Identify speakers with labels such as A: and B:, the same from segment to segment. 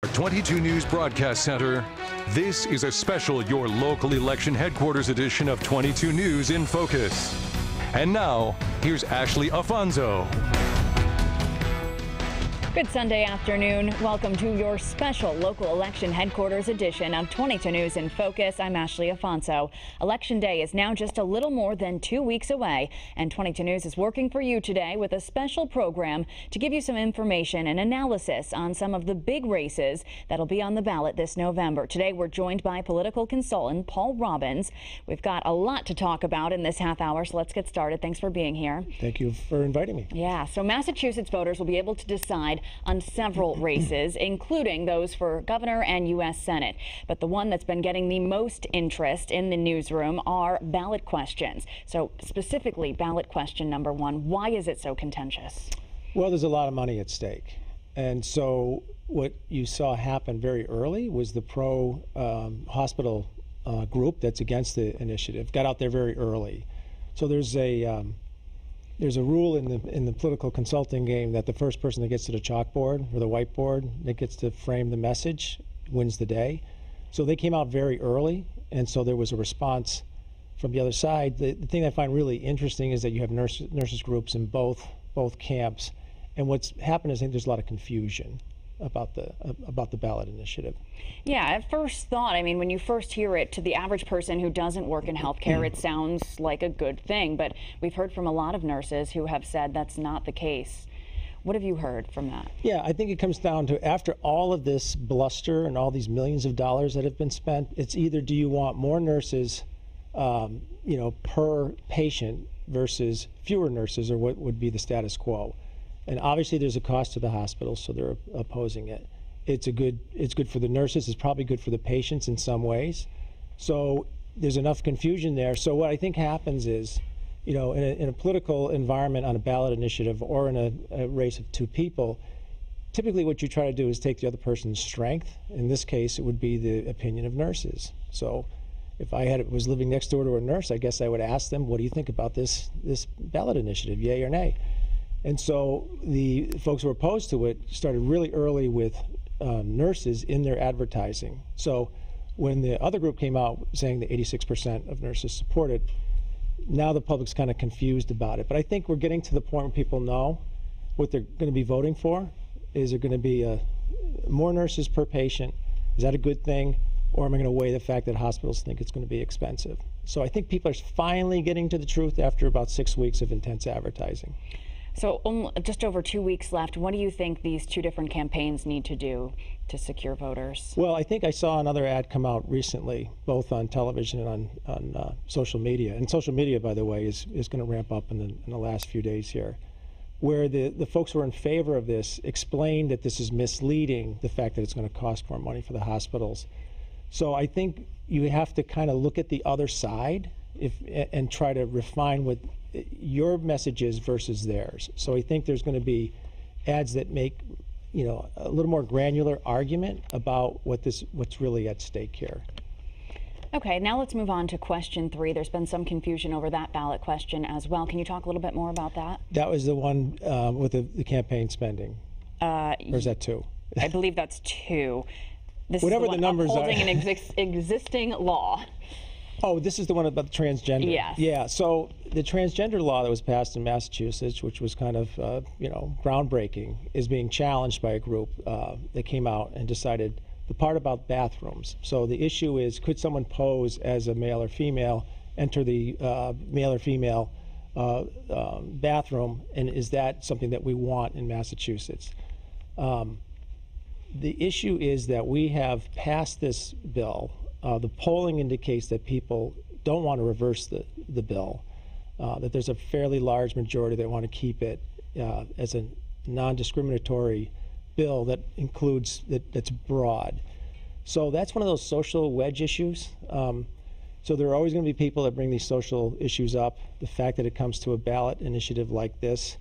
A: Our 22 News Broadcast Center. This is a special Your Local Election Headquarters edition of 22 News in Focus. And now, here's Ashley Afonso.
B: Good Sunday afternoon. Welcome to your special local election headquarters edition of 22 News in Focus. I'm Ashley Afonso. Election Day is now just a little more than 2 weeks away, and 22 News is working for you today with a special program to give you some information and analysis on some of the big races that'll be on the ballot this November. Today, we're joined by political consultant Paul Robbins. We've got a lot to talk about in this half hour, so let's get started. Thanks for being here.
C: Thank you for inviting me.
B: Yeah, so Massachusetts voters will be able to decide on several races, including those for governor and U.S. Senate. But the one that's been getting the most interest in the newsroom are ballot questions. So specifically, ballot question number one, why is it so contentious?
C: Well, there's a lot of money at stake. And so what you saw happen very early was the pro-hospital group that's against the initiative got out there very early. So there's a rule in the political consulting game that the first person that gets to the chalkboard or the whiteboard that gets to frame the message wins the day. So they came out very early, and so there was a response from the other side. The thing I find really interesting is that you have nurses groups in both camps, and what's happened is I think there's a lot of confusion about the ballot initiative.
B: Yeah, at first thought, I mean, when you first hear it, to the average person who doesn't work in healthcare, it sounds like a good thing, but we've heard from a lot of nurses who have said that's not the case. What have you heard from that? Yeah,
C: I think it comes down to, after all of this bluster and all these millions of dollars that have been spent, it's either do you want more nurses, per patient versus fewer nurses, or what would be the status quo. And obviously there's a cost to the hospitals, so they're opposing it. It's good for the nurses, it's probably good for the patients in some ways. So there's enough confusion there. So what I think happens is, in a political environment on a ballot initiative or in a race of two people, typically what you try to do is take the other person's strength. In this case, it would be the opinion of nurses. So if I was living next door to a nurse, I guess I would ask them, what do you think about this ballot initiative, yay or nay? And so the folks who were opposed to it started really early with nurses in their advertising. So when the other group came out saying that 86% of nurses support it, now the public's kind of confused about it. But I think we're getting to the point where people know what they're going to be voting for. Is there going to be more nurses per patient? Is that a good thing? Or am I going to weigh the fact that hospitals think it's going to be expensive? So I think people are finally getting to the truth after about 6 weeks of intense advertising.
B: So just over 2 weeks left. What do you think these two different campaigns need to do to secure voters?
C: Well, I think I saw another ad come out recently, both on television and on social media. And social media, by the way, is going to ramp up in the last few days here, where the folks who are in favor of this explained that this is misleading, the fact that it's going to cost more money for the hospitals. So I think you have to kind of look at the other side and try to refine what your message is versus theirs. So I think there's going to be ads that make, a little more granular argument about what's really at stake here.
B: Okay, now let's move on to question 3. There's been some confusion over that ballot question as well. Can you talk a little bit more about that?
C: That was the one with the campaign spending. Or is that 2?
B: I believe that's 2. This
C: Whatever
B: is the
C: numbers are.
B: Upholding an existing law.
C: Oh, this is the one about the transgender.
B: Yes.
C: Yeah. So the transgender law that was passed in Massachusetts, which was kind of, groundbreaking, is being challenged by a group that came out and decided the part about bathrooms. So the issue is, could someone pose as a male or female, enter the male or female bathroom, and is that something that we want in Massachusetts? The issue is that we have passed this bill. The polling indicates that people don't want to reverse the bill, that there's a fairly large majority that want to keep it as a non-discriminatory bill that includes, that's broad. So that's one of those social wedge issues. So there are always going to be people that bring these social issues up. The fact that it comes to a ballot initiative like this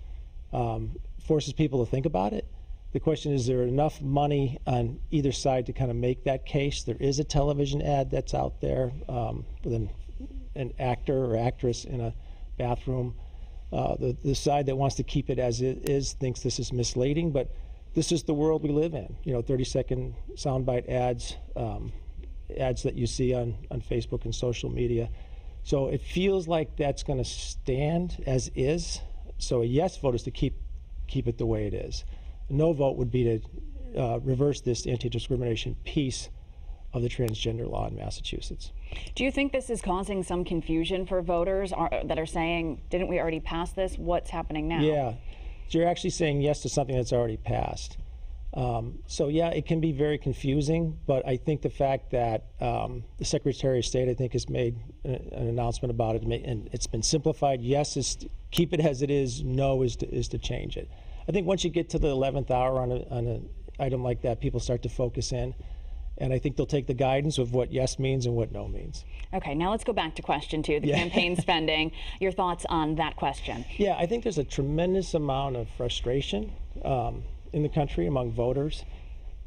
C: forces people to think about it. The question is there enough money on either side to kind of make that case? There is a television ad that's out there with an actor or actress in a bathroom. The side that wants to keep it as it is thinks this is misleading, but this is the world we live in. 30-second soundbite ads, ads that you see on Facebook and social media. So it feels like that's going to stand as is. So a yes vote is to keep it the way it is. A no vote would be to reverse this anti-discrimination piece of the transgender law in Massachusetts.
B: Do you think this is causing some confusion for voters that are saying, didn't we already pass this? What's happening now?
C: Yeah, so you're actually saying yes to something that's already passed. So yeah, it can be very confusing, but I think the fact that the Secretary of State, I think, has made an announcement about it, and it's been simplified. Yes is to keep it as it is. No is to change it. I think once you get to the 11th hour on an item like that, people start to focus in. And I think they'll take the guidance of what yes means and what no means.
B: Okay, now let's go back to question 2, the campaign spending. Your thoughts on that question? Yeah,
C: I think there's a tremendous amount of frustration in the country among voters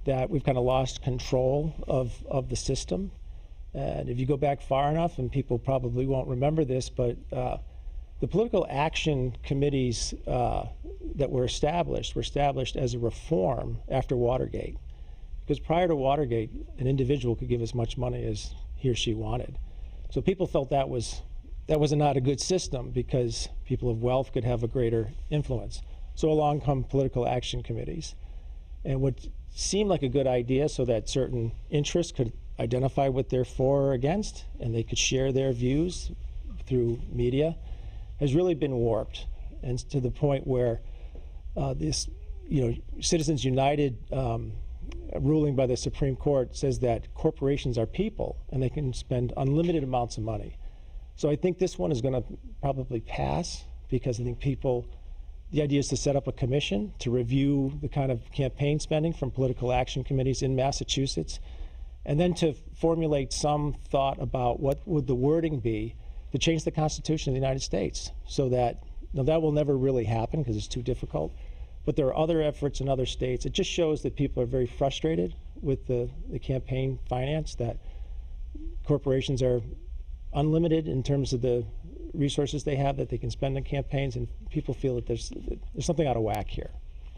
C: that we've kind of lost control of the system. And if you go back far enough, and people probably won't remember this, but the political action committees that were established as a reform after Watergate. Because prior to Watergate, an individual could give as much money as he or she wanted. So people felt that was not a good system because people of wealth could have a greater influence. So along come political action committees. And what seemed like a good idea so that certain interests could identify what they're for or against, and they could share their views through media, has really been warped. And to the point where this, Citizens United ruling by the Supreme Court says that corporations are people and they can spend unlimited amounts of money. So I think this one is going to probably pass because I think the idea is to set up a commission to review the kind of campaign spending from political action committees in Massachusetts, and then to formulate some thought about what would the wording be to change the Constitution of the United States so that, that will never really happen because it's too difficult. But there are other efforts in other states. It just shows that people are very frustrated with the campaign finance, that corporations are unlimited in terms of the resources they have that they can spend on campaigns, and people feel that there's something out of whack here.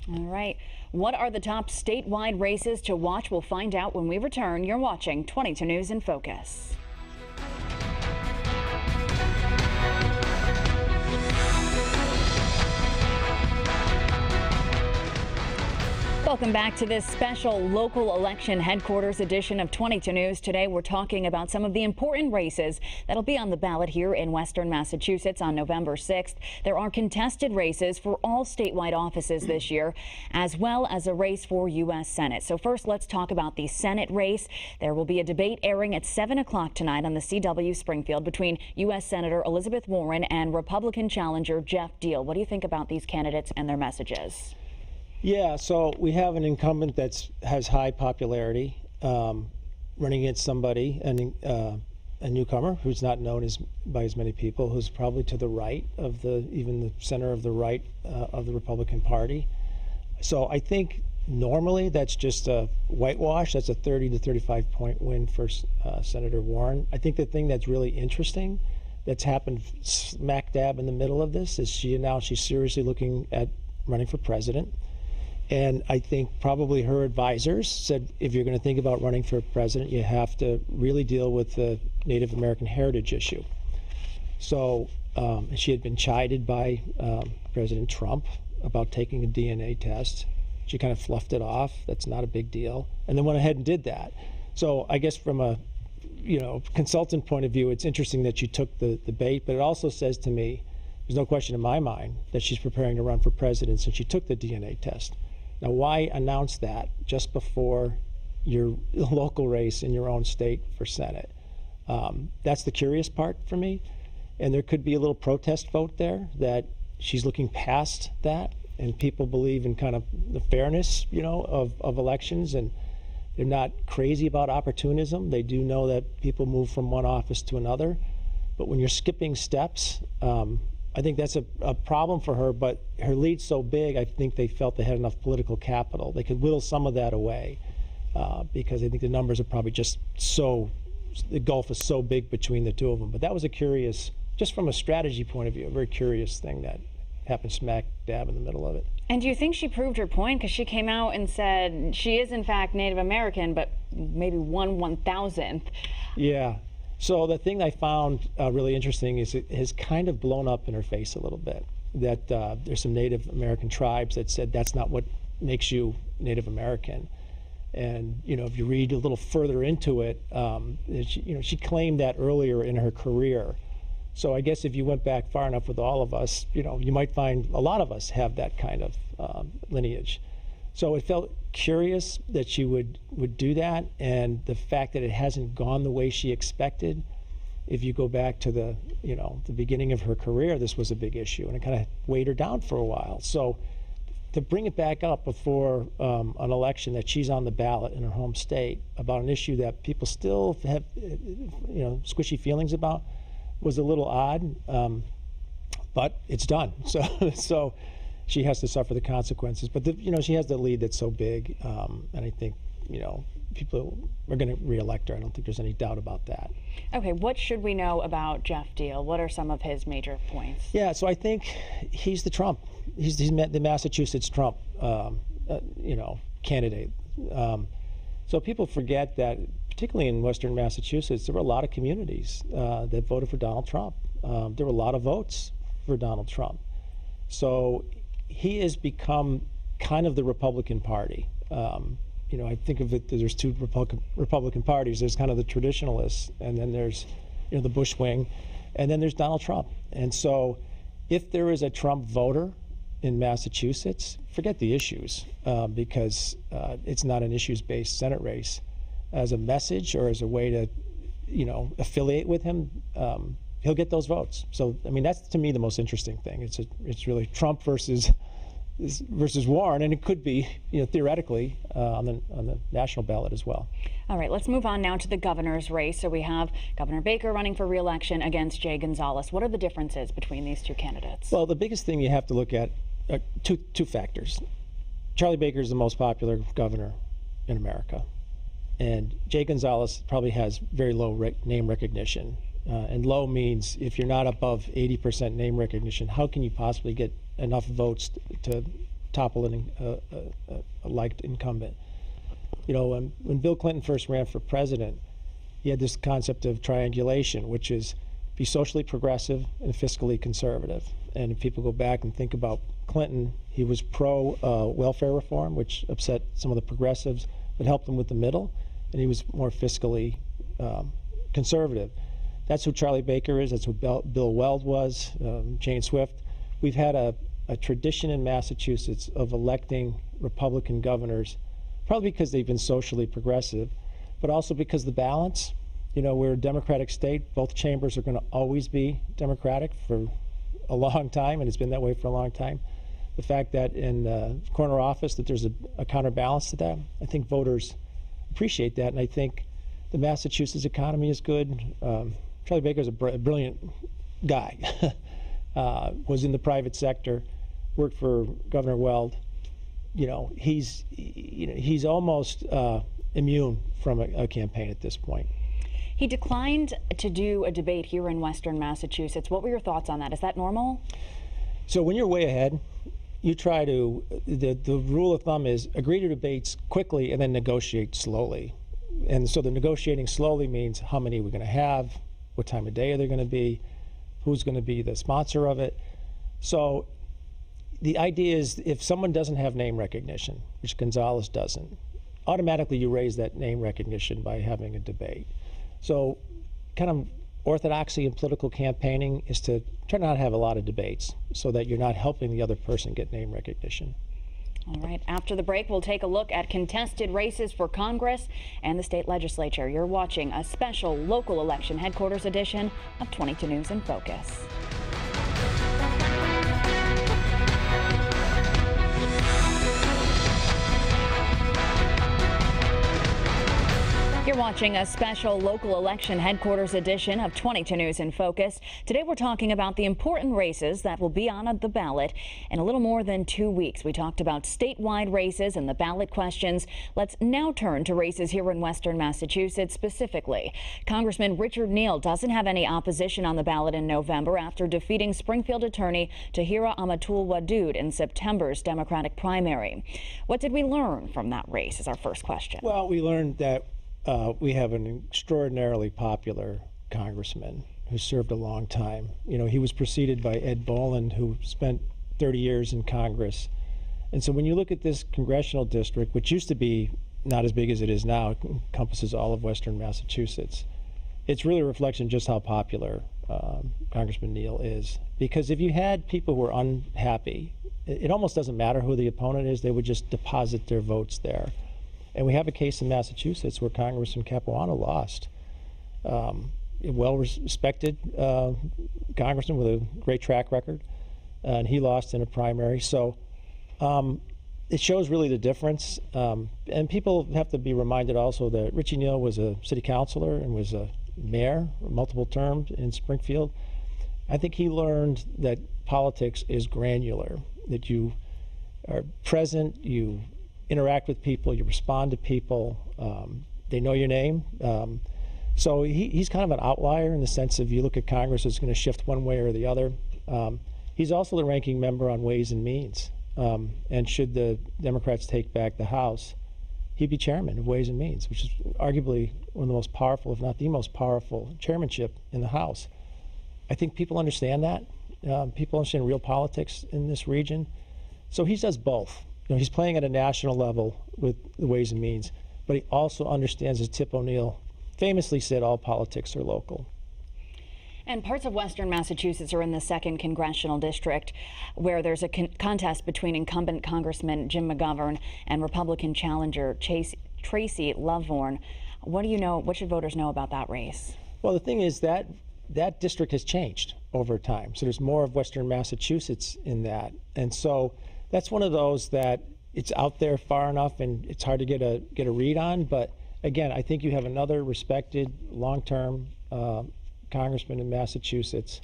B: All right. What are the top statewide races to watch? We'll find out when we return. You're watching 22 News in Focus. Welcome back to this special local election headquarters edition of 22 News. Today we're talking about some of the important races that'll be on the ballot here in Western Massachusetts on November 6th. There are contested races for all statewide offices this year, as well as a race for U.S. Senate. So first, let's talk about the Senate race. There will be a debate airing at 7 o'clock tonight on the CW Springfield between U.S. Senator Elizabeth Warren and Republican challenger Jeff Deal. What do you think about these candidates and their messages?
C: Yeah, so we have an incumbent that has high popularity running against somebody, a newcomer who's not known by as many people, who's probably to the right of even the center of the right of the Republican Party. So I think normally that's just a whitewash. That's a 30 to 35 point win for Senator Warren. I think the thing that's really interesting that's happened smack dab in the middle of this is she announced she's seriously looking at running for president. And I think probably her advisors said, if you're going to think about running for president, you have to really deal with the Native American heritage issue. So she had been chided by President Trump about taking a DNA test. She kind of fluffed it off. That's not a big deal. And then went ahead and did that. So I guess from a consultant point of view, it's interesting that she took the bait, but it also says to me, there's no question in my mind that she's preparing to run for president since she took the DNA test. Now, why announce that just before your local race in your own state for Senate? That's the curious part for me. And there could be a little protest vote there that she's looking past that, and people believe in kind of the fairness, of elections, and they're not crazy about opportunism. They do know that people move from one office to another. But when you're skipping steps, I think that's a problem for her, but her lead's so big, I think they felt they had enough political capital. They could whittle some of that away because I think the numbers are probably just the gulf is so big between the two of them. But that was a curious, just from a strategy point of view, a very curious thing that happened smack dab in the middle of it.
B: And do you think she proved her point? Because she came out and said she is in fact Native American, but maybe 1/1000th.
C: Yeah. So the thing I found really interesting is it has kind of blown up in her face a little bit. That there's some Native American tribes that said that's not what makes you Native American. And if you read a little further into it, she claimed that earlier in her career. So I guess if you went back far enough with all of us, you might find a lot of us have that kind of lineage. So it felt curious that she would do that, and the fact that it hasn't gone the way she expected. If you go back to the beginning of her career, this was a big issue, and it kind of weighed her down for a while. So to bring it back up before an election that she's on the ballot in her home state about an issue that people still have squishy feelings about was a little odd, but it's done. So she has to suffer the consequences. But she has the lead that's so big, and I think people are going to reelect her. I don't think there's any doubt about that.
B: Okay, what should we know about Jeff Deal? What are some of his major points?
C: Yeah, so I think he's the Trump. He's the Massachusetts Trump, candidate. So people forget that, particularly in Western Massachusetts, there were a lot of communities that voted for Donald Trump. There were a lot of votes for Donald Trump. So he has become kind of the Republican Party. I think of it, there's two Republican parties. There's kind of the traditionalists, and then there's the Bush wing, and then there's Donald Trump. And so if there is a Trump voter in Massachusetts, forget the issues, because it's not an issues-based Senate race. As a message or as a way to, affiliate with him, he'll get those votes. So, that's to me the most interesting thing. It's really Trump versus Warren, and it could be, theoretically, on the national ballot as well.
B: All right, let's move on now to the governor's race. So we have Governor Baker running for re-election against Jay Gonzalez. What are the differences between these two candidates? Well,
C: the biggest thing you have to look at are two factors. Charlie Baker is the most popular governor in America, and Jay Gonzalez probably has very low name recognition. And low means if you're not above 80% name recognition, how can you possibly get enough votes to topple a liked incumbent? When Bill Clinton first ran for president, he had this concept of triangulation, which is be socially progressive and fiscally conservative. And if people go back and think about Clinton, he was pro-welfare reform, which upset some of the progressives, but helped them with the middle, and he was more fiscally conservative. That's who Charlie Baker is. That's who Bill Weld was, Jane Swift. We've had a tradition in Massachusetts of electing Republican governors, probably because they've been socially progressive, but also because the balance. We're a Democratic state. Both chambers are going to always be Democratic for a long time, and it's been that way for a long time. The fact that in the corner office that there's a counterbalance to that, I think voters appreciate that, and I think the Massachusetts economy is good. Charlie Baker's a brilliant guy. Was in the private sector, worked for Governor Weld. He's almost immune from a campaign at this point.
B: He declined to do a debate here in Western Massachusetts. What were your thoughts on that? Is that normal?
C: So when you're way ahead, you try to, the rule of thumb is agree to debates quickly and then negotiate slowly. And so the negotiating slowly means how many we're going to have, what time of day are they going to be, who's going to be the sponsor of it. So the idea is if someone doesn't have name recognition, which Gonzalez doesn't, automatically you raise that name recognition by having a debate. So kind of orthodoxy in political campaigning is to try not to have a lot of debates so that you're not helping the other person get name recognition.
B: All right, after the break, we'll take a look at contested races for Congress and the state legislature. You're watching a special local election headquarters edition of 22 News in Focus. You're watching a special local election headquarters edition of 22 News in Focus. Today we're talking about the important races that will be on the ballot in a little more than 2 weeks. We talked about statewide races and the ballot questions. Let's now turn to races here in Western Massachusetts specifically. Congressman Richard Neal doesn't have any opposition on the ballot in November after defeating Springfield attorney Tahira Amatul-Wadood in September's Democratic primary. What did we learn from that race is our first question.
C: Well, we learned that we have an extraordinarily popular congressman who served a long time. You know, he was preceded by Ed Boland, who spent 30 years in Congress. And so when you look at this congressional district, which used to be not as big as it is now, it encompasses all of Western Massachusetts, it's really a reflection just how popular Congressman Neal is. Because if you had people who were unhappy, it almost doesn't matter who the opponent is, they would just deposit their votes there. And we have a case in Massachusetts where Congressman Capuano lost. A well-respected congressman with a great track record, and he lost in a primary. So it shows really the difference. And people have to be reminded also that Richie Neal was a city councilor and was a mayor multiple terms in Springfield. I think he learned that politics is granular, that you are present, you interact with people, you respond to people, they know your name. So he's kind of an outlier in the sense of you look at Congress, it's going to shift one way or the other. He's also the ranking member on Ways and Means. And should the Democrats take back the House, he'd be chairman of Ways and Means, which is arguably one of the most powerful, if not the most powerful chairmanship in the House. I think people understand that. People understand real politics in this region. So he does both. You know, he's playing at a national level with the Ways and Means, but he also understands, as Tip O'Neill famously said, all politics are local.
B: And parts of Western Massachusetts are in the 2nd Congressional District, where there's a contest between incumbent Congressman Jim McGovern and Republican challenger Tracy Loveborn. What do you know? What should voters know about that race?
C: Well, the thing is that that district has changed over time. So there's more of Western Massachusetts in that. And so that's one of those that it's out there far enough and it's hard to get a read on. But again, I think you have another respected long-term congressman in Massachusetts.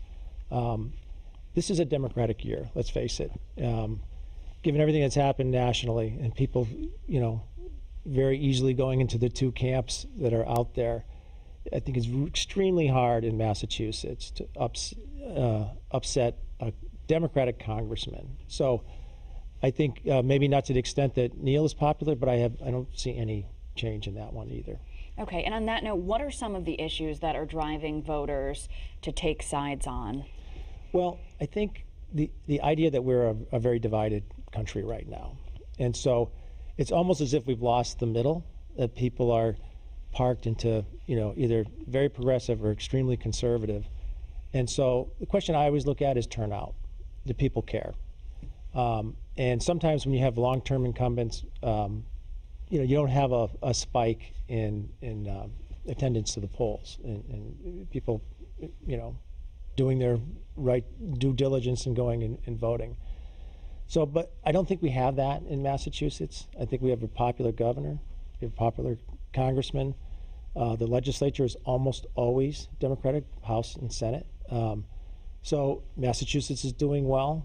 C: This is a Democratic year, let's face it. Given everything that's happened nationally and people, you know, very easily going into the two camps that are out there, I think it's extremely hard in Massachusetts to upset a Democratic congressman. So I think maybe not to the extent that Neal is popular, but I don't see any change in that one either.
B: Okay, and on that note, what are some of the issues that are driving voters to take sides on?
C: Well, I think the idea that we're a very divided country right now. And so it's almost as if we've lost the middle, that people are parked into, you know, either very progressive or extremely conservative. And so the question I always look at is turnout. Do people care? And sometimes when you have long-term incumbents, you know, you don't have a spike in attendance to the polls and people, you know, doing their right due diligence and going and voting. So, but I don't think we have that in Massachusetts. I think we have a popular governor, we have a popular congressman. The legislature is almost always Democratic, House and Senate. So Massachusetts is doing well.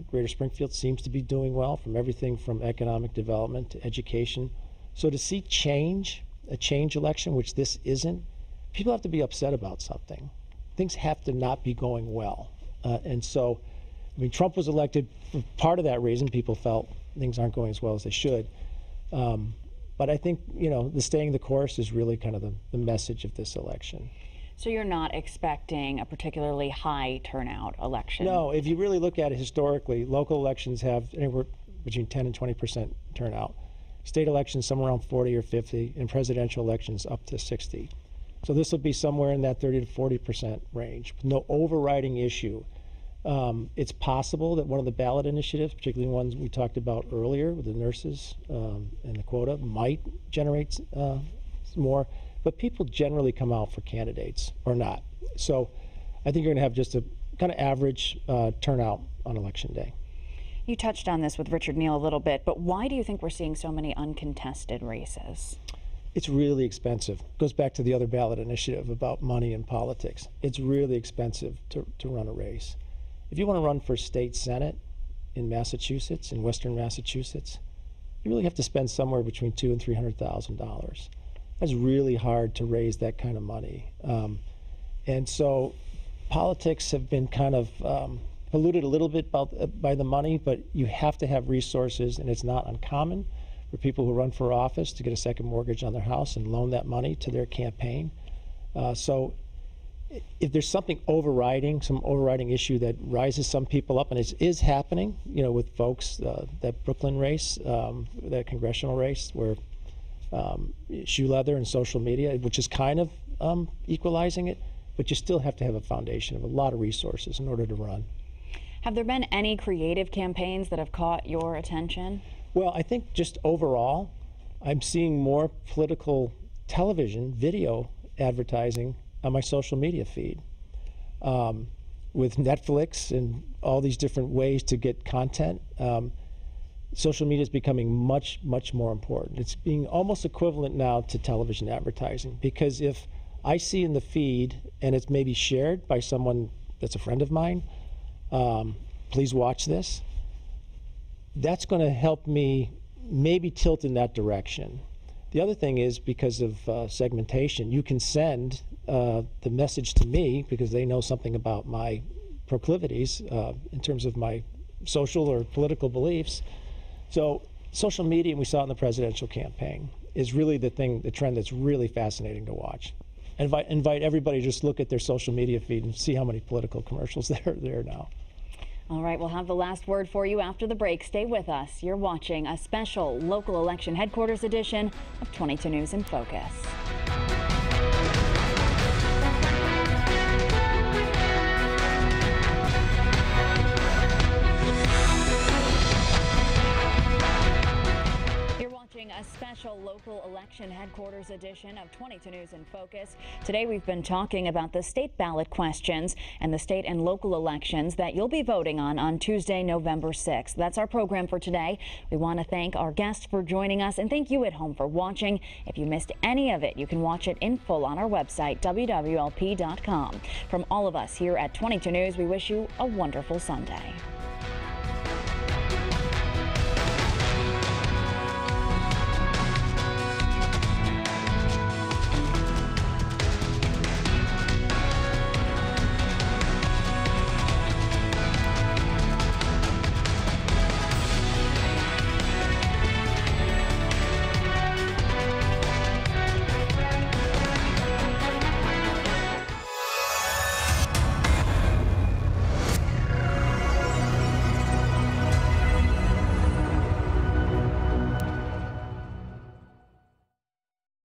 C: Greater Springfield seems to be doing well, from everything from economic development to education. So to see change, a change election, which this isn't, people have to be upset about something. Things have to not be going well. And so, I mean, Trump was elected for part of that reason. People felt things aren't going as well as they should. But I think, you know, the staying the course is really kind of the message of this election.
B: So you're not expecting a particularly high turnout election?
C: No, if you really look at it historically, local elections have anywhere between 10 and 20% turnout. State elections somewhere around 40 or 50, and presidential elections up to 60. So this will be somewhere in that 30 to 40% range. No overriding issue. It's possible that one of the ballot initiatives, particularly ones we talked about earlier with the nurses and the quota, might generate more. But people generally come out for candidates or not. So I think you're going to have just a kind of average turnout on Election Day.
B: You touched on this with Richard Neal a little bit, but why do you think we're seeing so many uncontested races?
C: It's really expensive. Goes back to the other ballot initiative about money in politics. It's really expensive to run a race. If you want to run for state senate in Massachusetts, in Western Massachusetts, you really have to spend somewhere between $200,000 and $300,000. That's really hard to raise that kind of money. And so politics have been kind of polluted a little bit by the money, but you have to have resources, and it's not uncommon for people who run for office to get a second mortgage on their house and loan that money to their campaign. So if there's something overriding, some overriding issue that rises some people up, and it is happening, you know, with folks, that Brooklyn race, that congressional race, where shoe leather and social media, which is kind of equalizing it, but you still have to have a foundation of a lot of resources in order to run.
B: Have there been any creative campaigns that have caught your attention?
C: Well, I think just overall, I'm seeing more political television, video advertising on my social media feed. With Netflix and all these different ways to get content, social media is becoming much, much more important. It's being almost equivalent now to television advertising, because if I see in the feed and it's maybe shared by someone that's a friend of mine, please watch this, that's going to help me maybe tilt in that direction. The other thing is, because of segmentation, you can send the message to me because they know something about my proclivities in terms of my social or political beliefs. So social media, and we saw it in the presidential campaign, is really the trend that's really fascinating to watch. Invite everybody to just look at their social media feed and see how many political commercials there are there now.
B: All right, we'll have the last word for you after the break. Stay with us. You're watching a special local election headquarters edition of 22 News in Focus. A special local election headquarters edition of 22 News in Focus. Today we've been talking about the state ballot questions and the state and local elections that you'll be voting on Tuesday, November 6th. That's our program for today. We want to thank our guests for joining us and thank you at home for watching. If you missed any of it, you can watch it in full on our website, wwlp.com. From all of us here at 22 News, we wish you a wonderful Sunday.